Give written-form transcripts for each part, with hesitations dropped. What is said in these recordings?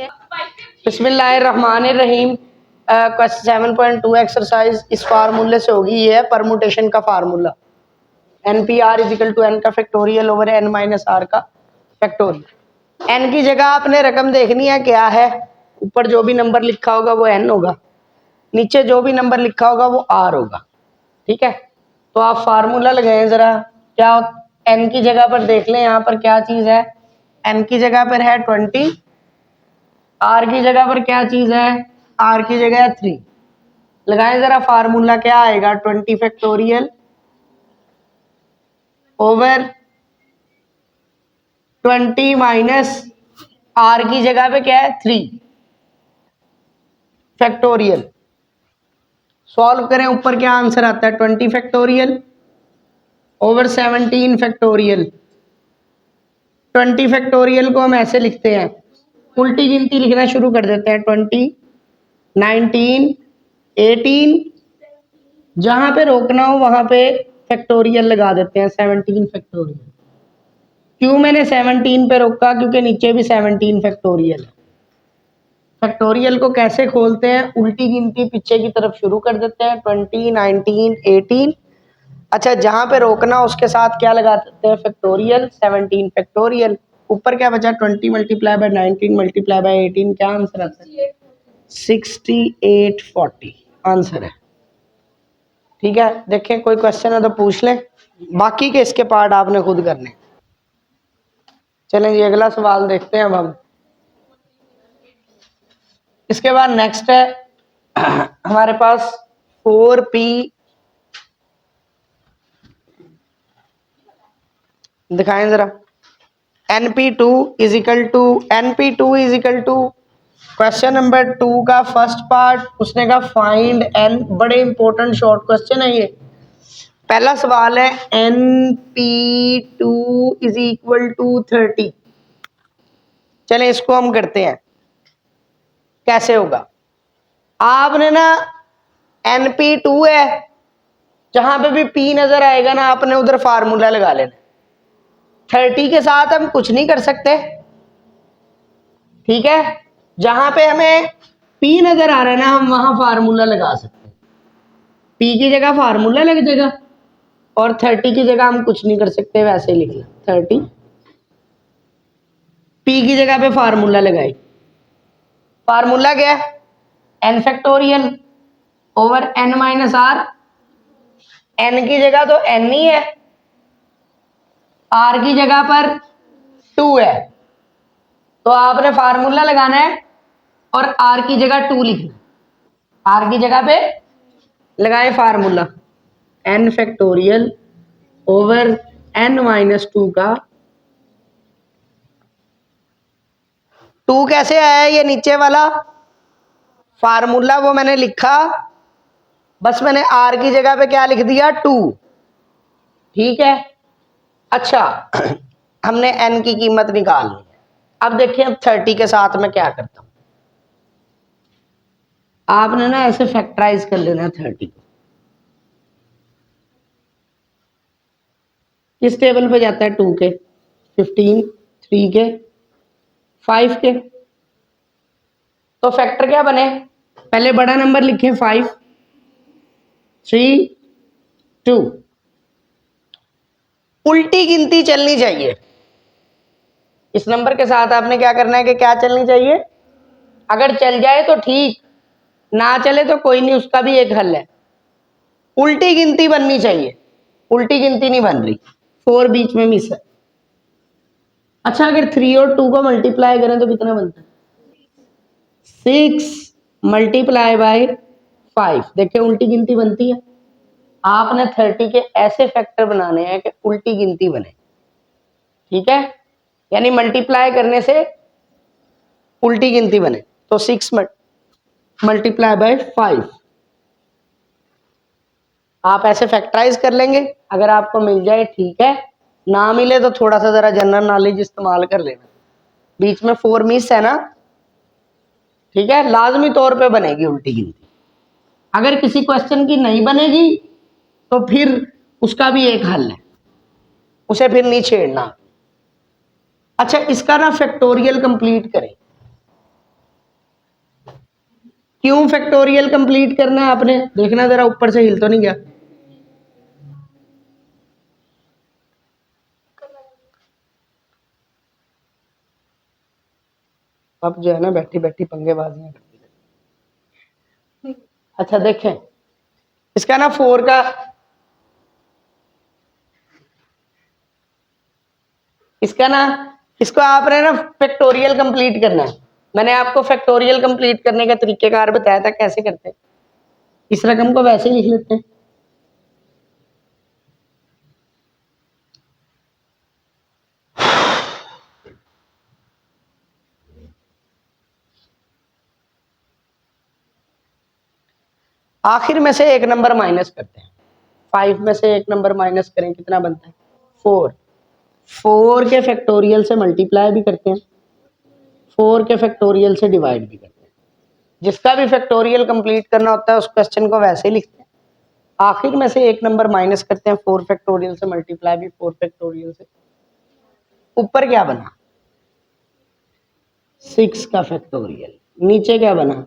बिस्मिल्लाहिर्रहमानिर्रहीम। Question 7.2 exercise इस फार्मूले से होगी। ये है परमुटेशन का formula, n P r is equal to n का factorial over n minus r का फैक्टोरियल। एन की जगह आपने रकम देखनी है क्या है। ऊपर जो भी नंबर लिखा होगा वो एन होगा, नीचे जो भी नंबर लिखा होगा वो आर होगा। ठीक है, तो आप फार्मूला लगाएं जरा। क्या एन की जगह पर देख लें, यहाँ पर क्या चीज है। एन की जगह पर है 20, आर की जगह पर क्या चीज है, आर की जगह है 3। लगाएं जरा फार्मूला, क्या आएगा 20 फैक्टोरियल ओवर 20 माइनस आर की जगह पे क्या है 3 फैक्टोरियल। सॉल्व करें, ऊपर क्या आंसर आता है 20 फैक्टोरियल ओवर 17 फैक्टोरियल। 20 फैक्टोरियल को हम ऐसे लिखते हैं, उल्टी गिनती लिखना शुरू कर देते हैं। 20, 19, 18, जहां पे रोकना हो वहां पे फैक्टोरियल लगा देते हैं। 17 फैक्टोरियल। क्यों मैंने 17 पे रोका, क्योंकि नीचे भी 17 फैक्टोरियल है। फैक्टोरियल को कैसे खोलते हैं, उल्टी गिनती पीछे की तरफ शुरू कर देते हैं। 20, 19, 18। अच्छा, जहां पे रोकना उसके साथ क्या लगा देते हैं फैक्टोरियल, 17 फैक्टोरियल। ऊपर क्या बचा 20 मल्टीप्लाई बाय 19 मल्टीप्लाई बाय 18, क्या आंसर आता है 6840 आंसर है। ठीक है, देखें कोई क्वेश्चन है तो पूछ लें, बाकी के इसके पार्ट आपने खुद करने। चलें जी, अगला सवाल देखते हैं अब हम। इसके बाद नेक्स्ट है हमारे पास 4p, दिखाएं जरा। np2 is equal to question number 2 का फर्स्ट पार्ट उसने कहा फाइंड n। बड़े इंपॉर्टेंट शॉर्ट क्वेश्चन है ये। पहला सवाल है np2 इज इक्वल टू 30। चलें इसको हम करते हैं, कैसे होगा। आपने ना np2 है, जहां पे भी p नजर आएगा ना आपने उधर फार्मूला लगा लेना। 30 के साथ हम कुछ नहीं कर सकते, ठीक है। जहां पे हमें p नजर आ रहा है ना हम वहां फार्मूला लगा सकते हैं। p की जगह फार्मूला लग जाएगा और 30 की जगह हम कुछ नहीं कर सकते, वैसे ही लिख लें 30। p की जगह पे फार्मूला लगाए। फार्मूला क्या है, n factorial over n minus r. n की जगह तो n ही है, r की जगह पर 2 है, तो आपने फार्मूला लगाना है और r की जगह 2 लिखना। r की जगह पे लगाए formula, n factorial over n minus 2 का 2 कैसे आया, ये नीचे वाला फार्मूला वो मैंने लिखा, बस मैंने r की जगह पे क्या लिख दिया 2। ठीक है, अच्छा हमने n की कीमत निकालनी है। अब देखिए, अब 30 के साथ मैं क्या करता हूं, आपने ना ऐसे फैक्टराइज कर लेना 30 को। किस टेबल पे जाता है 2 के, 15, 3 के, 5 के। तो फैक्टर क्या बने, पहले बड़ा नंबर लिखें 5, 3, 2। उल्टी गिनती चलनी चाहिए। इस नंबर के साथ आपने क्या करना है कि क्या चलनी चाहिए, अगर चल जाए तो ठीक, ना चले तो कोई नहीं, उसका भी एक हल है। उल्टी गिनती बननी चाहिए, उल्टी गिनती नहीं बन रही, 4 बीच में मिस है। अच्छा, अगर 3 और 2 को मल्टीप्लाई करें तो कितना बनता है 6 मल्टीप्लाई बाय 5। देखिए उल्टी गिनती बनती है। आपने 30 के ऐसे फैक्टर बनाने हैं कि उल्टी गिनती बने, ठीक है, यानी मल्टीप्लाई करने से उल्टी गिनती बने। तो 6 मल्टीप्लाई बाय 5 आप ऐसे फैक्टराइज कर लेंगे। अगर आपको मिल जाए ठीक है, ना मिले तो थोड़ा सा जरा जनरल नॉलेज इस्तेमाल कर लेना। बीच में 4 मिस है ना, ठीक है, लाजमी तौर पे बनेगी उल्टी गिनती। अगर किसी क्वेश्चन की नहीं बनेगी तो फिर उसका भी एक हल है, उसे फिर नहीं छेड़ना। अच्छा, इसका ना फैक्टोरियल कंप्लीट करें। क्यों फैक्टोरियल कंप्लीट करना है आपने? देखना जरा ऊपर से हिल तो नहीं गया। अब जो है ना बैठी बैठी पंगेबाजियां करती है। अच्छा देखें, इसका ना 4 का, इसका ना, इसको आपने ना फैक्टोरियल कंप्लीट करना है। मैंने आपको फैक्टोरियल कंप्लीट करने का तरीकेकार बताया था कैसे करते हैं। इस रकम को वैसे ही लिख लेते हैं। आखिर में से एक नंबर माइनस करते हैं। 5 में से एक नंबर माइनस करें, कितना बनता है? 4। 4 के फैक्टोरियल से मल्टीप्लाई भी करते हैं, 4 के फैक्टोरियल से डिवाइड भी करते हैं। जिसका भी फैक्टोरियल कंप्लीट करना होता है उस क्वेश्चन को वैसे ही लिखते हैं। आखिर में से एक नंबर माइनस करते हैं, 4 फैक्टोरियल से मल्टीप्लाई भी 4 फैक्टोरियल से। ऊपर क्या बना? 6 का फैक्टोरियल। नीचे क्या बना?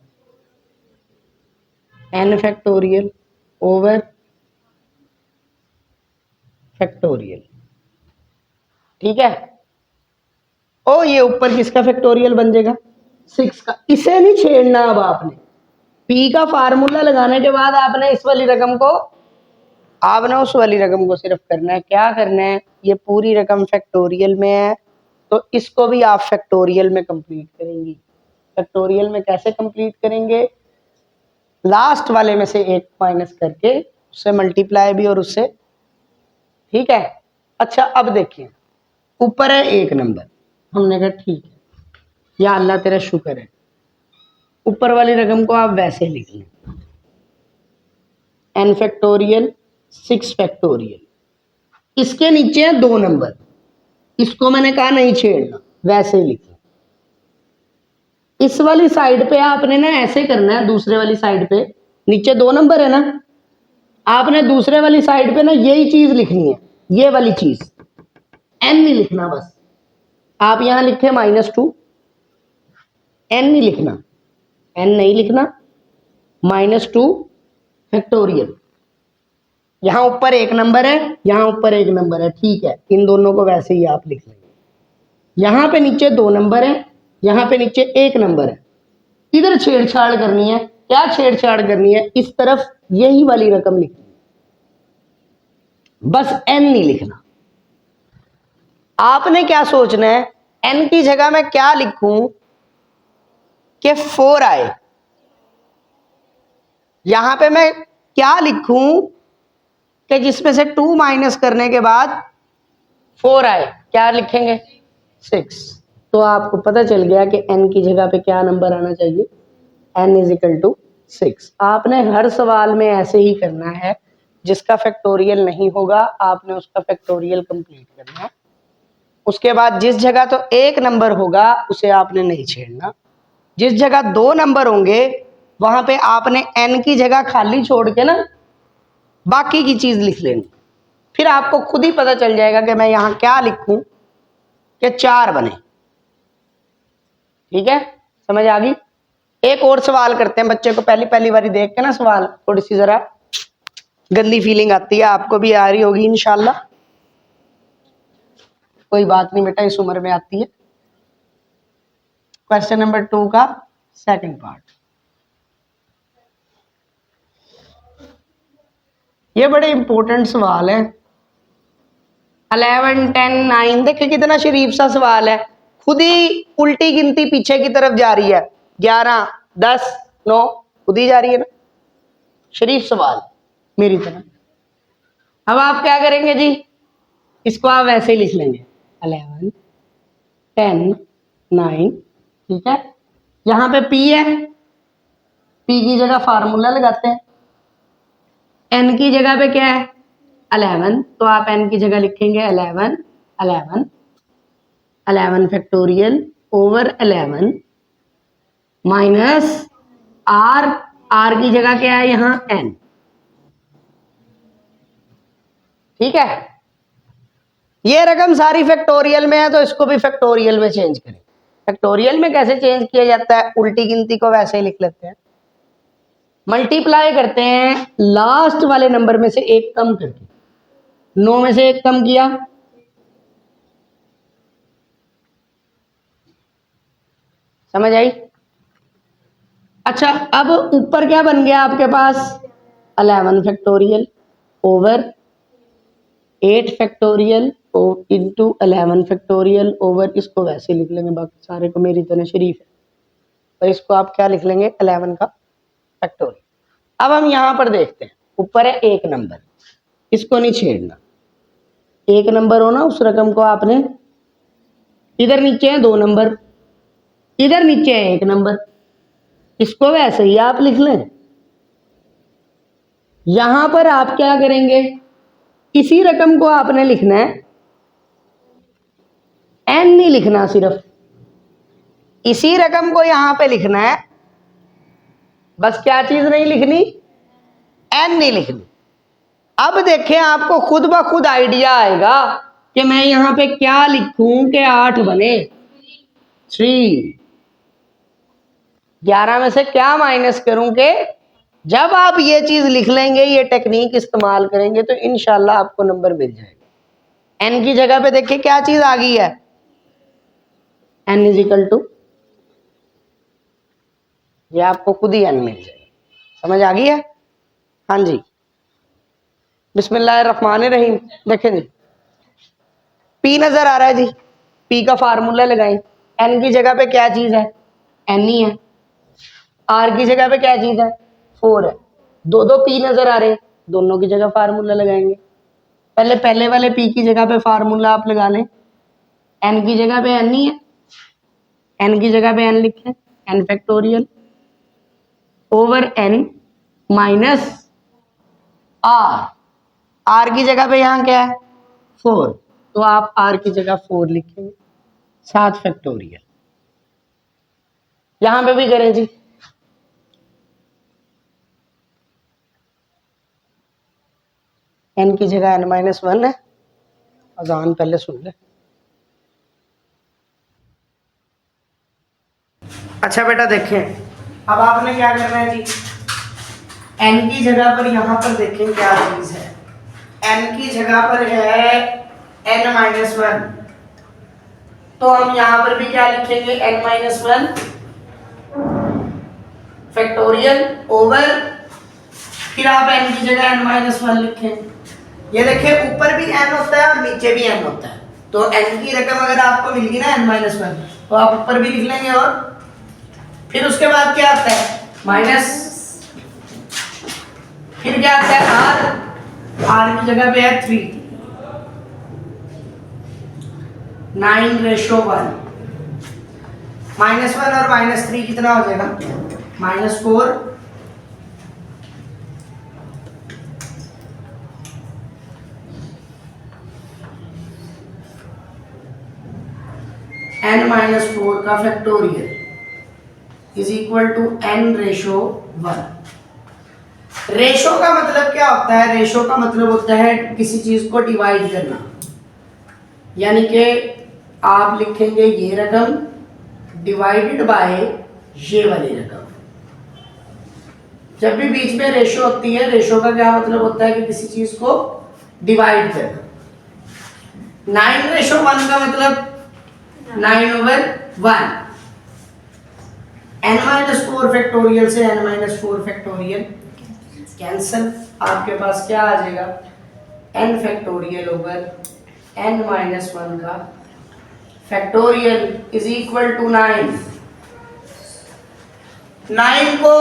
n factorial over factorial. ठीक है। ओ ये ऊपर किसका फैक्टोरियल बन जाएगा? 6 का। इसे नहीं छेड़ना। अब आपने p का फार्मूला लगाने के बाद आपने इस वाली रकम को, आपने उस वाली रकम को सिर्फ करना है। क्या करना है? ये पूरी रकम फैक्टोरियल में है तो इसको भी आप फैक्टोरियल में कंप्लीट करेंगी। फैक्टोरियल में कैसे कंप्लीट करेंगे? लास्ट वाले में से एक माइनस करके उससे मल्टीप्लाई भी और उससे। ठीक है। अच्छा अब देखिए, ऊपर है एक नंबर, हमने कहा ठीक है, या अल्लाह तेरा शुक्र है। ऊपर वाली रकम को आप वैसे लिख लें, n फैक्टोरियल 6 फैक्टोरियल। इसके नीचे है 2 नंबर, इसको मैंने कहा नहीं छेड़ना, वैसे ही लिखना। इस वाली साइड पे आपने ना ऐसे करना है, दूसरे वाली साइड पे नीचे 2 नंबर है ना, आपने दूसरे वाली साइड पे ना यही चीज लिखनी है, ये वाली चीज, n नहीं लिखना। बस आप यहां लिखे -2, n नहीं लिखना, n नहीं लिखना, -2 फैक्टोरियल। यहां ऊपर एक नंबर है, यहां ऊपर एक नंबर है, ठीक है, इन दोनों को वैसे ही आप लिख लेंगे। यहां पे नीचे 2 नंबर है, यहां पे नीचे एक नंबर है। इधर छेड़छाड़ करनी है। क्या छेड़छाड़ करनी है? इस तरफ यही वाली रकम लिखनी है, बस n नहीं लिखना। आपने क्या सोचना है? n की जगह मैं क्या लिखूं कि 4 आए। यहां पे मैं क्या लिखूं कि जिसमें से 2 माइनस करने के बाद 4 आए। क्या लिखेंगे? 6। तो आपको पता चल गया कि n की जगह पे क्या नंबर आना चाहिए? n = 6। आपने हर सवाल में ऐसे ही करना है। जिसका फैक्टोरियल नहीं होगा आपने उसका फैक्टोरियल कंप्लीट करना है। उसके बाद जिस जगह तो एक नंबर होगा उसे आपने नहीं छेड़ना। जिस जगह 2 नंबर होंगे वहां पे आपने n की जगह खाली छोड़ के ना बाकी की चीज लिख लेनी। फिर आपको खुद ही पता चल जाएगा कि मैं यहां क्या लिखूं कि 4 बने। ठीक है, समझ आ गई? एक और सवाल करते हैं। बच्चे को पहली पहली बारी देख के ना सवाल थोड़ी सी जरा गंदी फीलिंग आती है, आपको भी आ रही होगी इंशाल्लाह। कोई बात नहीं बेटा, इस उम्र में आती है। क्वेश्चन नंबर 2 का सेकंड पार्ट, ये बड़े इंपॉर्टेंट सवाल है। 11, 10, 9, देखिए कितना शरीफ सा सवाल है। खुद ही उल्टी गिनती पीछे की तरफ जा रही है। 11, 10, 9 खुद ही जा रही है ना। शरीफ सवाल मेरी तरह। अब आप क्या करेंगे जी? इसको आप वैसे ही लिख लेंगे 11, 10, 9। ठीक है, यहां पे p है, p की जगह फार्मूला लगाते हैं। n की जगह पे क्या है? 11, तो आप n की जगह लिखेंगे 11, 11, 11 factorial over 11 minus r, r की जगह क्या है यहां? n। ठीक है, ये रकम सारी फैक्टोरियल में है तो इसको भी फैक्टोरियल में चेंज करें। फैक्टोरियल में कैसे चेंज किया जाता है? उल्टी गिनती को वैसे ही लिख लेते हैं। मल्टीप्लाई करते हैं लास्ट वाले नंबर में से एक कम करके। 9 में से एक कम किया, समझ आई? अच्छा, अब ऊपर क्या बन गया आपके पास? 11 factorial over 8 factorial into 11 factorial over, इसको वैसे लिख लेंगे, बाकी सारे को मेरी तरह शरीफ है, और इसको आप क्या लिख लेंगे? 11 का फैक्टोरियल। अब हम यहां पर देखते हैं, ऊपर है एक नंबर, इसको नहीं छेड़ना। एक नंबर हो ना, उस रकम को आपने, इधर नीचे है 2 नंबर, इधर नीचे है 1 नंबर, इसको वैसे ही आप लिख लें। यहां पर आप क्या करेंगे? इसी रकम को आपने लिखना है, एन नहीं लिखना, सिर्फ इसी रकम को यहां पे लिखना है, बस क्या चीज नहीं लिखनी? एन नहीं लिखनी। अब देखें, आपको खुद ब खुद आइडिया आएगा कि मैं यहां पे क्या लिखूं कि 8 बने 3। 11 में से क्या माइनस करूं कि जब आप ये चीज लिख लेंगे, ये टेक्निक इस्तेमाल करेंगे, तो इंशाल्लाह आपको नंबर मिल जाएगा। एन की जगह पे देखिए क्या चीज आ गई है, एन इज इक्वल टू, ये आपको खुद ही एन मिल जाएगा। समझ आ गई है? हाँ जी, बिस्मिल्लाहिर्रहमानिर्रहीम। देखें जी, पी नजर आ रहा है जी, पी का फार्मूला लगाएं। एन की जगह पे क्या चीज है? एन ही है। आर की जगह पे क्या चीज है? 4 है। दो दो पी नजर आ रहे हैं, दोनों की जगह फार्मूला लगाएंगे। पहले वाले पी की जगह पे फार्मूला आप लगा लें। एन की जगह पे एन ही है, एन की जगह पे एन लिखें, n factorial over n minus r. R की जगह पे यहां क्या है? 4, तो आप आर की जगह 4 लिखेंगे, 7 फैक्टोरियल। यहां पे भी करें जी, एन की जगह n-1 है। अजान पहले सुन ले। अच्छा बेटा देखें, अब आपने क्या करना है जी, एन की जगह पर यहां पर देखें क्या चीज है। एन की जगह पर है n-1, तो हम यहां पर भी क्या लिखेंगे? n-1 फैक्टोरियल ओवर, फिर आप n की जगह n-1 लिखें। ये देखिए, ऊपर भी n होता है और नीचे भी n होता है, तो n की रकम अगर आपको मिल गई ना n-1, तो आप ऊपर भी लिख लेंगे, और फिर उसके बाद क्या आता है? माइनस, फिर क्या आता है? r की जगह पे है 3, 9:1। -1 और -3 कितना हो जाएगा? -4। n-4 का factorial is equal to n/1। Ratio का मतलब क्या होता है? रेशो का मतलब होता है किसी चीज को डिवाइड करना, यानी कि आप लिखेंगे ये रकम डिवाइडेड बाय ये वाली रकम। जब भी बीच में रेशो होती है, रेशो का क्या मतलब होता है कि किसी चीज को डिवाइड करना। 9:1 का मतलब 9/1। n-4 फैक्टोरियल से n-4 फैक्टोरियल कैंसल, आपके पास क्या आ जाएगा? n फैक्टोरियल ओवर n-1 का फैक्टोरियल इज इक्वल टू 9। 9 को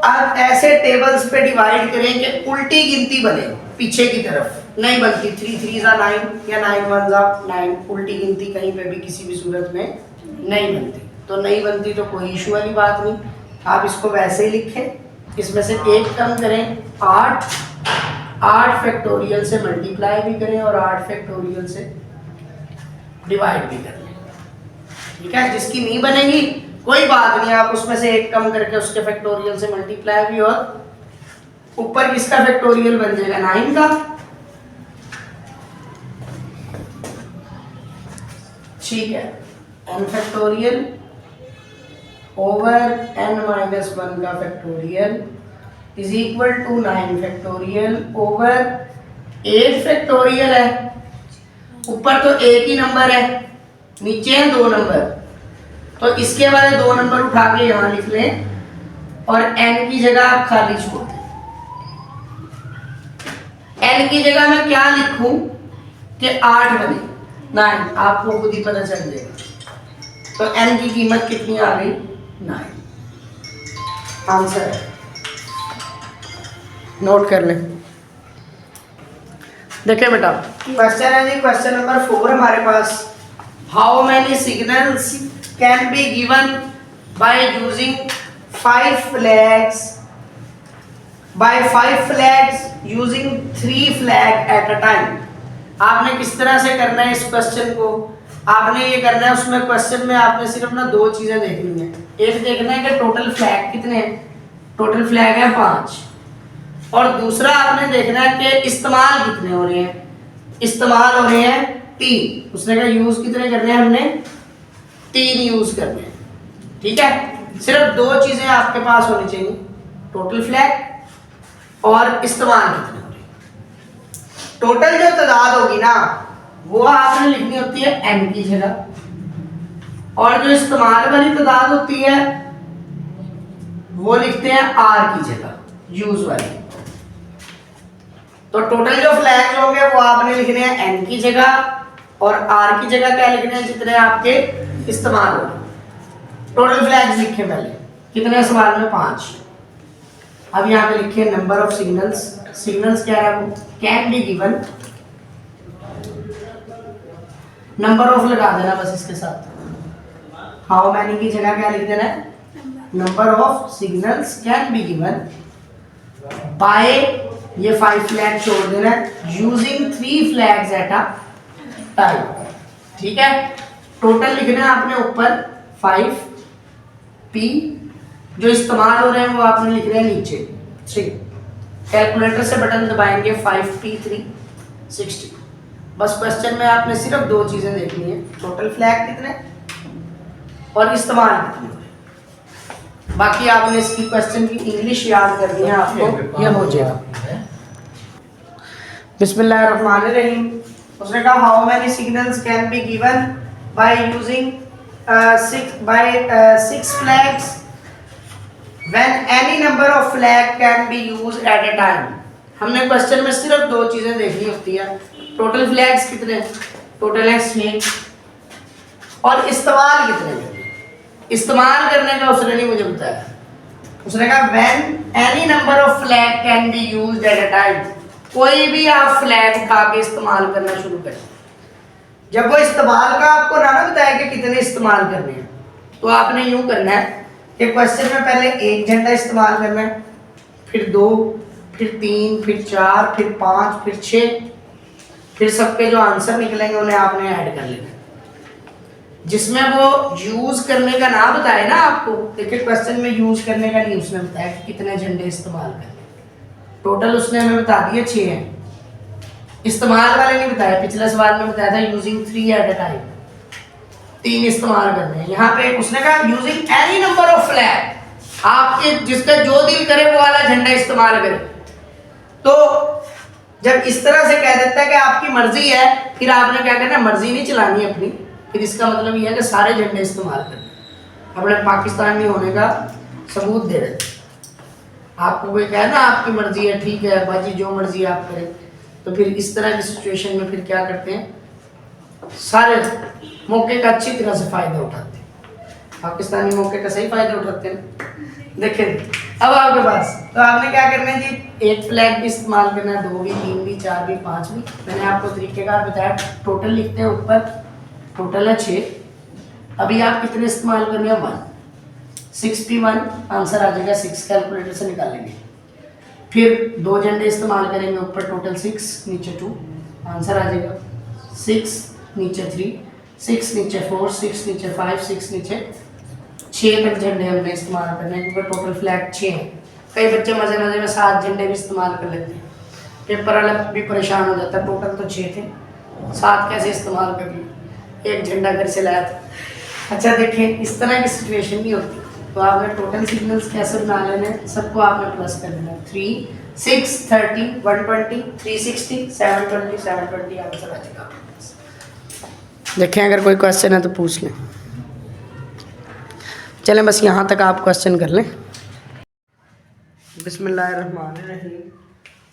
आप ऐसे टेबल्स पे डिवाइड करें कि उल्टी गिनती बने, पीछे की तरफ नहीं बनती। 3 3 9 या 9 1 9, उल्टी गिनती कहीं पे भी किसी भी सूरत में नहीं बनती। तो नहीं बनती तो कोई इशू वाली बात नहीं, आप इसको वैसे ही लिखें, इसमें से एक कम करें, 8 फैक्टोरियल से मल्टीप्लाई भी करें और 8 फैक्टोरियल से डिवाइड भी कर लें। ठीक है, जिसकी नहीं बनेगी कोई बात नहीं, आप उसमें से एक कम करके उसके फैक्टोरियल से मल्टीप्लाई भी, और ऊपर किसका फैक्टोरियल बन जाएगा? 9 का। ठीक है, n फैक्टोरियल ओवर n-1 का factorial is equal to 9 factorial over 8 factorial है। ऊपर तो एक ही नंबर है, नीचे है 2 नंबर, तो इसके वाले 2 नंबर उठा के यहाँ लिख लें और n की जगह आप खाली छोड़ दें। n की जगह मैं क्या लिखूं कि 8 बने 9, आपको खुद ही पता चल जाएगा। तो n की कीमत कितनी आ गई 9। आंसर है, नोट कर लें। देखिए बेटा क्वेश्चन है जी, क्वेश्चन नंबर 4 हमारे पास। How many signals can be given by using 5 flags using 3 flag at a time. आपने किस तरह से करना है इस क्वेश्चन को, आपने ये करना है, उसमें क्वेश्चन में आपने सिर्फ ना 2 चीजें देखनी है। एक देखना है कि टोटल फ्लैग कितने हैं, टोटल फ्लैग है 5, और दूसरा आपने देखना है कि इस्तेमाल कितने हो रहे हैं। इस्तेमाल हो रहे हैं 3, उसने कहा यूज कितने करने हैं, हमने 3 यूज करने हैं। ठीक है, सिर्फ 2 चीजें आपके पास होनी चाहिए, टोटल फ्लैग और इस्तेमाल कितने हो रहे हैं। टोटल जो तादाद होगी ना वो आपने लिखनी होती है n की जगह, और जो इस्तेमाल वाली तादाद होती है वो लिखते हैं r की जगह, यूज वाली। तो टोटल जो फ्लैग्स होंगे वो आपने लिखने हैं n की जगह, और r की जगह क्या लिखने हैं, जितने आपके इस्तेमाल होंगे। टोटल फ्लैग्स लिखे पहले, कितने सवाल में 5। अब यहाँ पे लिखिए नंबर ऑफ सिग्नल्स। सिग्नल्स क्या है, वो can be given, number of लगा देना बस इसके साथ। हाउ मैनी की जगह क्या लिख देना है, number of signals can be given bye, ये 5 फ्लैग छोड़ देना है, using 3 flags eight a time. ठीक है, टोटल लिखना है आपने ऊपर 5 p, जो इस्तेमाल हो रहे हैं वो आपने लिख रहे हैं नीचे 3। कैलकुलेटर से बटन दबाएंगे 5p3 60। बस क्वेश्चन में आपने सिर्फ 2 चीजें देखनी है, टोटल फ्लैग कितने और इस्तेमाल कितने हो रहे। बाकी आपने इसकी क्वेश्चन की इंग्लिश याद करनी है आपको, ये हो जाएगा। बिस्मिल्लाहिर्रहमानिर्रहीम। उसने कहा how many signals can be given by using 6 flags when any number of flag can be used eight a time. हमने क्वेश्चन में सिर्फ 2 चीजें देखनी होती है, टोटल फ्लैग्स कितने, टोटल है 6, और इस्तेमाल कितने हैं। इस्तेमाल करने का उसने नहीं मुझे बताया, उसने कहा when any number of flag can be used eight a time, कोई भी आप फ्लैग उठा के इस्तेमाल करना शुरू करें। जब वो इस्तेमाल का आपको ना बताया कि कितने इस्तेमाल करने हैं, तो आपने यूं करना है कि क्वेश्चन में पहले 1 झंडा इस्तेमाल करना है, फिर 2, फिर 3, फिर 4, फिर 5, फिर 6, फिर सबके जो आंसर निकलेंगे उन्हें आपने ऐड कर लेना। जिसमें वो यूज करने का ना बताए ना आपको, देखिए क्वेश्चन में यूज करने का नहीं उसने बताया कि कितने झंडे इस्तेमाल करने, टोटल उसने हमें बता दिए 6 हैं। इस्तेमाल वाले नहीं बताया, पिछले सवाल में बताया था यूजिंग 3 एट अ टाइम, 3 इस्तेमाल करने हैं। यहाँ पे उसने कहा using any number of flag, आपके जिसका जो दिल करे वो वाला झंडा इस्तेमाल करे। तो जब इस तरह से कह देता है कि आपकी मर्जी है, फिर आपने क्या करना, मर्जी नहीं चलानी अपनी, फिर इसका मतलब यह है कि सारे झंडे इस्तेमाल करने, अपने पाकिस्तानी होने का सबूत दे रहे। आपको कोई कहे ना आपकी मर्जी है, ठीक है बाजी जो मर्जी आप करें, तो फिर इस तरह की सिचुएशन में फिर क्या करते हैं, सारे मौके का अच्छी तरह से फायदा उठाते हैं। पाकिस्तानी मौके का सही फायदा उठाते हैं। देखिए अब आपके पास, तो आपने क्या करना है जी, 1 फ्लैग भी इस्तेमाल करना है, 2 भी, 3 भी, 4 भी, 5 भी। मैंने आपको तरीकेकार बताया, टोटल लिखते हैं ऊपर, टोटल है 6। अभी आप कितने इस्तेमाल करने हैं, 1, 6p1 आंसर आ जाएगा 6, कैलकुलेटर से निकालेंगे। फिर 2 झंडे इस्तेमाल करेंगे, ऊपर टोटल 6, नीचे 2, आंसर आ जाएगा 6, नीचे 3, 6 नीचे 4, 6 नीचे 5, 6 नीचे 6 तक झंडे हमने इस्तेमाल करने हैं, क्योंकि टोटल फ्लैग 6 हैं। कई बच्चे मजे मजे में 7 झंडे भी इस्तेमाल कर लेते हैं, पेपर अलग भी परेशान हो जाता है, टोटल तो 6 थे, 7 कैसे इस्तेमाल कर लिए, 1 झंडा घर से लाया था। अच्छा देखिए इस तरह की सिचुएशन नहीं होती, तो आपने टोटल सिग्नल्स कैसे बना लेने, सबको आपने प्लस कर देना। 3, 6, 30, 120, 360, 720, 720 आंसर आ जाएगा। देखें अगर कोई क्वेश्चन है तो पूछ लें। चलें बस यहाँ तक आप क्वेश्चन कर लें। बिस्मिल्लाहिर्रहमानिर्रहीम।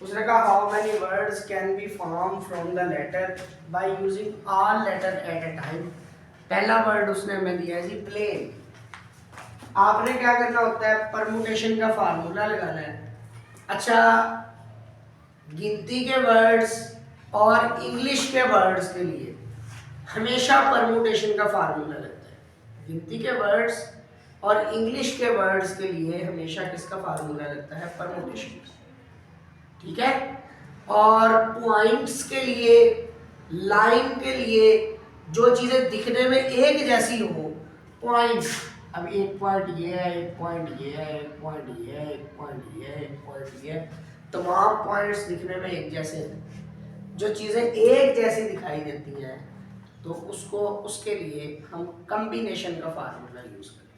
उसने कहा how many words can be form from the letter by using all letter at a time. पहला वर्ड उसने हमें दिया है जी प्लेन। आपने क्या करना होता है, परमुटेशन का फार्मूला लगाना है। अच्छा, गिनती के वर्ड्स और इंग्लिश के वर्ड्स के लिए हमेशा परमुटेशन का फार्मूला लगता है। गिनती के वर्ड्स और इंग्लिश के वर्ड्स के लिए हमेशा किसका फार्मूला लगता है, परमुटेशन। ठीक है। और पॉइंट्स के लिए, लाइन के लिए, जो चीजें दिखने में एक जैसी हो, पॉइंट, अब एक पॉइंट ये है, एक पॉइंट ये है, एक पॉइंट ये है, एक पॉइंट ये है, एक पॉइंट ये है, तमाम पॉइंट्स दिखने में एक जैसे हैं, जो चीजें एक जैसी दिखाई देती हैं, तो उसको, उसके लिए हम कॉम्बिनेशन का फार्मूला यूज करते हैं।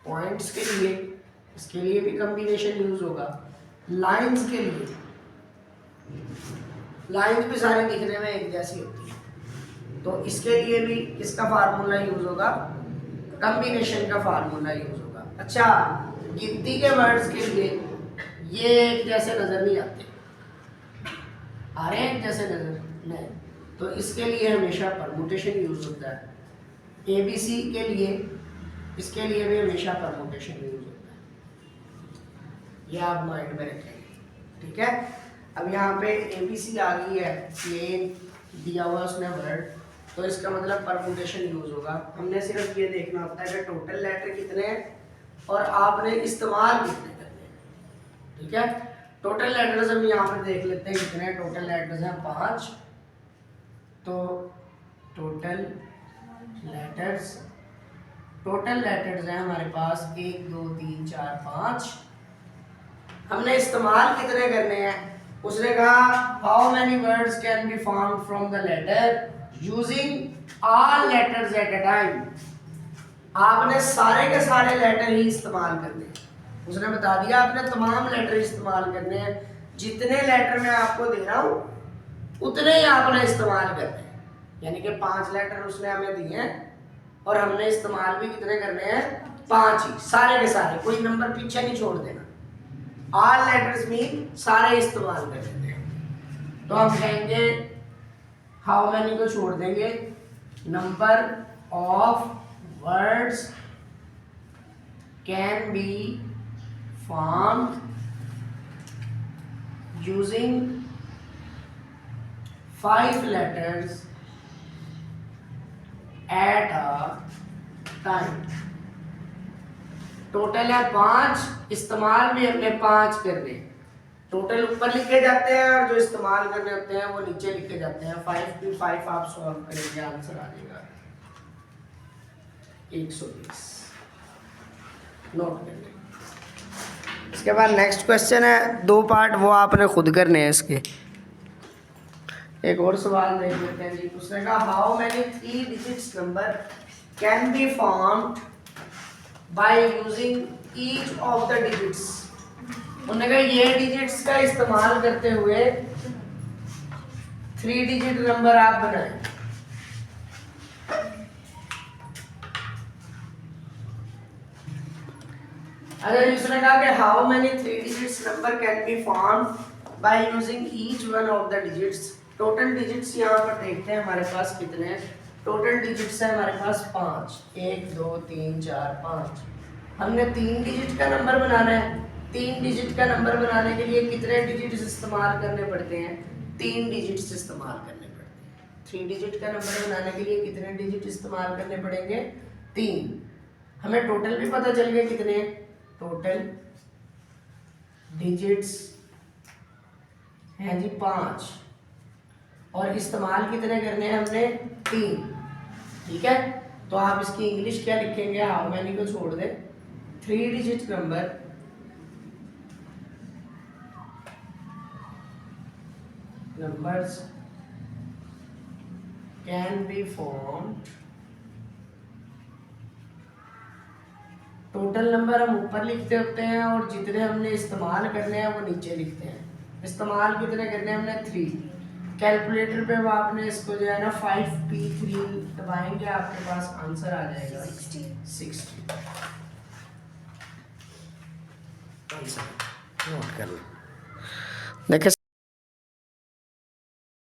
पॉइंट्स के लिए, इसके लिए भी कॉम्बिनेशन यूज होगा। लाइंस के लिए, लाइंस भी सारी दिखने में एक जैसी होती है, तो इसके लिए भी किसका फार्मूला यूज होगा, कॉम्बिनेशन का फार्मूला यूज होगा। अच्छा, गिनती के वर्ड्स के लिए ये एक जैसे नजर नहीं आते, आ रहे हैं एक जैसे नजर नहीं, तो इसके लिए हमेशा परमुटेशन यूज होता है। एबीसी के लिए, इसके लिए भी हमेशा परमुटेशन यूज होता है, ये आप माइंड में रखेंगे। ठीक है। अब यहाँ पे एबीसी आ गई है, प्लेन दिया हुआ उसने वर्ड, तो इसका मतलब परमुटेशन यूज होगा। हमने सिर्फ ये देखना होता है कि टोटल लेटर कितने हैं और आपने इस्तेमाल कितने करने हैं। ठीक है। टोटल लेटर्स हम यहाँ पर देख लेते हैं कितने टोटल लेटर्स हैं, 5। तो टोटल लेटर्स हैं हमारे पास 1, 2, 3, 4, 5। हमने इस्तेमाल कितने करने हैं, उसने कहा how many words can be formed from the letter using all letters at a time. आपने सारे के सारे लेटर ही इस्तेमाल करने हैं। उसने बता दिया आपने तमाम लेटर इस्तेमाल करने हैं, जितने लेटर मैं आपको दे रहा हूं उतने ही आपने इस्तेमाल करने हैं। यानी कि 5 लेटर उसने हमें दिए हैं और हमने इस्तेमाल भी कितने करने हैं, 5 ही, सारे के सारे, कोई नंबर पीछे नहीं छोड़ देना। ऑल लेटर्स मीन सारे इस्तेमाल कर लेते हैं। तो हम कहेंगे हाउ मैनी को छोड़ देंगे, number of words can be formed using 5 letters at a time। Total है 5, इस्तेमाल भी हमने 5 करने। टोटल ऊपर लिखे जाते हैं और जो इस्तेमाल करने होते हैं वो नीचे लिखे जाते हैं। 5 की 5 आप सॉल्व करेंगे, आंसर आ जाएगा 120। नोट कर लें। इसके बाद नेक्स्ट क्वेश्चन है, 2 पार्ट, वो आपने खुद करने हैं इसके। एक और सवाल देख लेते हैं जी। उसने कहा how many 3 digits number can be formed by using each of the digits. उन्होंने कहा ये डिजिट्स का इस्तेमाल करते हुए 3 डिजिट नंबर आप बनाएं। अगर उसने कहा कि how many 3 digits number can be formed by using each one of the digits. Total digits यहाँ पर देखते हैं हमारे पास कितने हैं। टोटल डिजिट्स है हमारे पास 5, 1, 2, 3, 4, 5। हमने 3 डिजिट का नंबर बनाना है। 3 डिजिट का नंबर बनाने के लिए कितने डिजिट्स इस्तेमाल करने पड़ते हैं, 3 डिजिट्स इस्तेमाल करने पड़ते हैं। 3 डिजिट का नंबर बनाने के लिए कितने डिजिट इस्तेमाल करने पड़ेंगे, 3। हमें टोटल भी पता चल गया कितने हैं। टोटल डिजिट्स हैं जी 5 और इस्तेमाल कितने करने हैं हमने, 3। ठीक है। तो आप इसकी इंग्लिश क्या लिखेंगे, हाउ मैनी को छोड़ दें, 3 digit number numbers can be formed total number हम ऊपर लिखते होते हैं और जितने हमने इस्तेमाल करने हैं वो नीचे लिखते हैं। इस्तेमाल कितने करने हैं हमने 3। कैलकुलेटर पे अब आपने इसको जो है ना 5p3 दबाएंगे, आपके पास आंसर आ जाएगा 60। आंसर नोट कर लो। देखिए